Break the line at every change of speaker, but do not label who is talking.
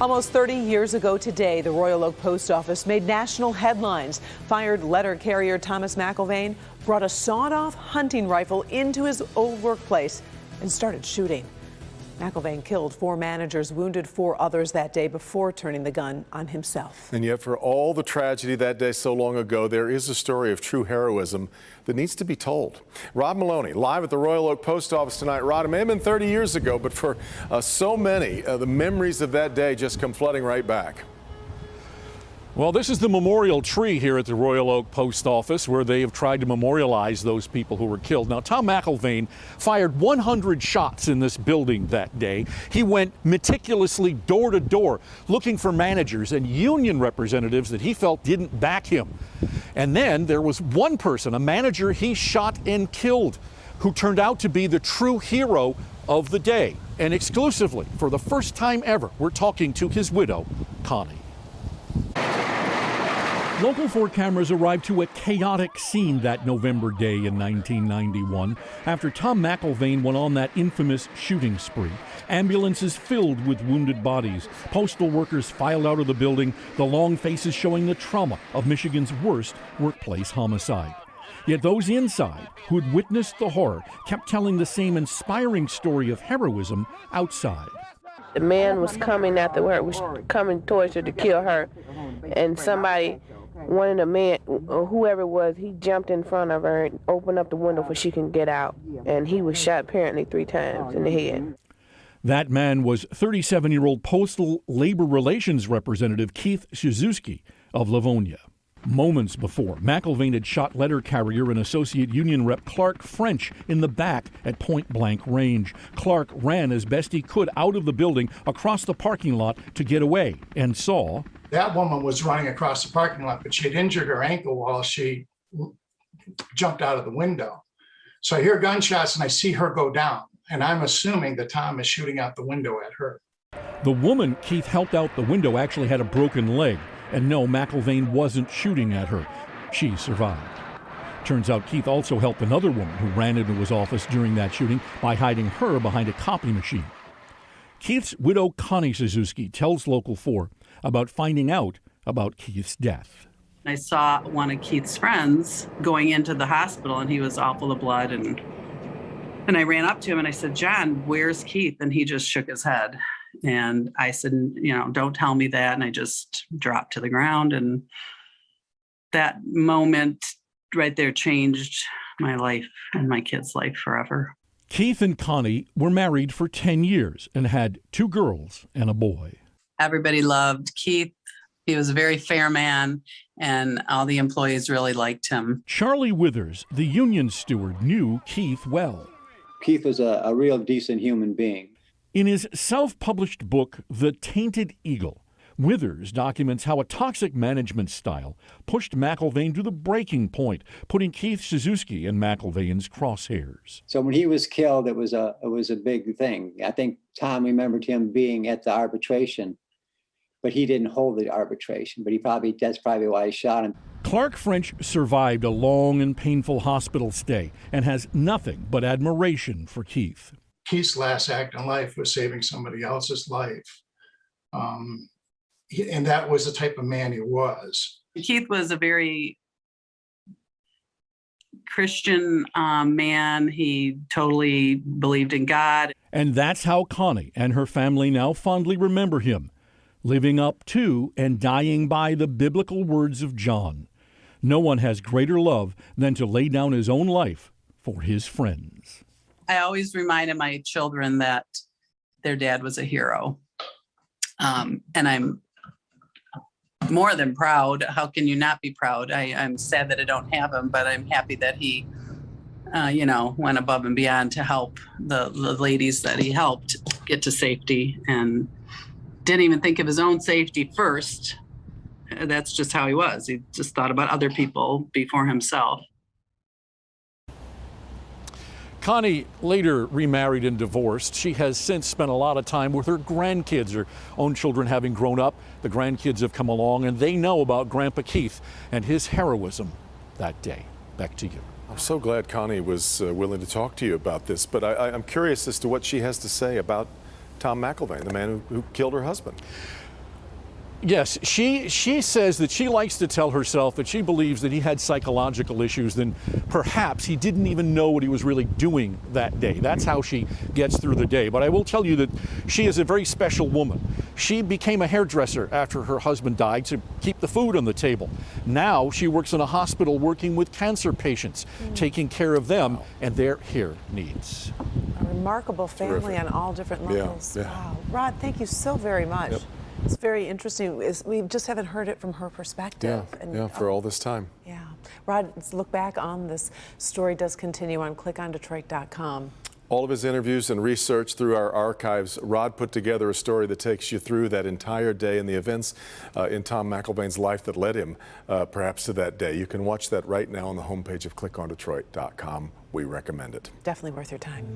Almost 30 years ago today, the Royal Oak Post Office made national headlines. Fired letter carrier Thomas McIlvane brought a sawed-off hunting rifle into his old workplace and started shooting. McIlvane killed 4 managers, wounded 4 others that day before turning the gun on himself.
And yet, for all the tragedy that day so long ago, there is a story of true heroism that needs to be told. Rod Maloney, live at the Royal Oak Post Office tonight. Rod, it may have been 30 years ago, but for so many, the memories of that day just come flooding right back.
Well, this is the memorial tree here at the Royal Oak Post Office where they have tried to memorialize those people who were killed. Now, Tom McIlvane fired 100 shots in this building that day. He went meticulously door to door looking for managers and union representatives that he felt didn't back him. And then there was one person, a manager he shot and killed, who turned out to be the true hero of the day. And exclusively, for the first time ever, we're talking to his widow, Connie. Local 4 cameras arrived to a chaotic scene that November day in 1991 after Tom McIlvane went on that infamous shooting spree. Ambulances filled with wounded bodies. Postal workers filed out of the building, the long faces showing the trauma of Michigan's worst workplace homicide. Yet those inside who had witnessed the horror kept telling the same inspiring story of heroism outside.
The man was coming after her, was coming towards her to kill her, and somebody, one of the men, or whoever it was, he jumped in front of her and opened up the window so she can get out, and he was shot apparently 3 times in the head.
That man was 37-year-old Postal Labor Relations Representative Keith Ciszewski of Livonia. Moments before, McIlvane had shot letter carrier and Associate Union Rep Clark French in the back at point-blank range. Clark ran as best he could out of the building across the parking lot to get away and saw...
That woman was running across the parking lot, but she had injured her ankle while she jumped out of the window. So I hear gunshots and I see her go down, and I'm assuming that Tom is shooting out the window at her.
The woman Keith helped out the window actually had a broken leg. And no, McIlvane wasn't shooting at her. She survived. Turns out Keith also helped another woman who ran into his office during that shooting by hiding her behind a copy machine. Keith's widow, Connie Ciszewski, tells Local 4 about finding out about Keith's death.
I saw one of Keith's friends going into the hospital, and he was all full of blood. And I ran up to him and I said, "John, where's Keith?" And he just shook his head. And I said, "Don't tell me that." And I just dropped to the ground. And that moment right there changed my life and my kid's life forever.
Keith and Connie were married for 10 years and had 2 girls and a boy.
Everybody loved Keith. He was a very fair man, and all the employees really liked him.
Charlie Withers, the union steward, knew Keith well.
Keith was a real decent human being.
In his self-published book, The Tainted Eagle, Withers documents how a toxic management style pushed McIlvane to the breaking point, putting Keith Ciszewski in McIlvane's crosshairs.
So when he was killed, it was a big thing. I think Tom remembered him being at the arbitration, but he didn't hold the arbitration, but that's probably why he shot him.
Clark French survived a long and painful hospital stay and has nothing but admiration for Keith.
Keith's last act in life was saving somebody else's life. And that was the type of man he was.
Keith was a very Christian man. He totally believed in God.
And that's how Connie and her family now fondly remember him, living up to and dying by the biblical words of John. No one has greater love than to lay down his own life for his friends.
I always reminded my children that their dad was a hero. And I'm more than proud. How can you not be proud? I'm sad that I don't have him, but I'm happy that he, went above and beyond to help the ladies that he helped get to safety and didn't even think of his own safety first. That's just how he was. He just thought about other people before himself.
Connie later remarried and divorced. She has since spent a lot of time with her grandkids, her own children having grown up. The grandkids have come along and they know about Grandpa Keith and his heroism that day. Back to you.
I'm so glad Connie was willing to talk to you about this, but I'm curious as to what she has to say about Tom McIlvane, the man who killed her husband.
Yes, she says that she likes to tell herself that she believes that he had psychological issues, then perhaps he didn't even know what he was really doing that day. That's how she gets through the day. But I will tell you that she is a very special woman. She became a hairdresser after her husband died to keep the food on the table. Now she works in a hospital working with cancer patients, taking care of them and their hair needs.
A remarkable family
Terrific.
on all different levels.
Yeah.
Wow. Rod, thank you so very much.
Yep.
It's very interesting. We just haven't heard it from her perspective.
For all this time.
Yeah. Rod, let's look back on this story. Does continue on clickondetroit.com.
All of his interviews and research through our archives, Rod put together a story that takes you through that entire day and the events in Tom McIlvane's life that led him perhaps to that day. You can watch that right now on the homepage of clickondetroit.com. We recommend it.
Definitely worth your time.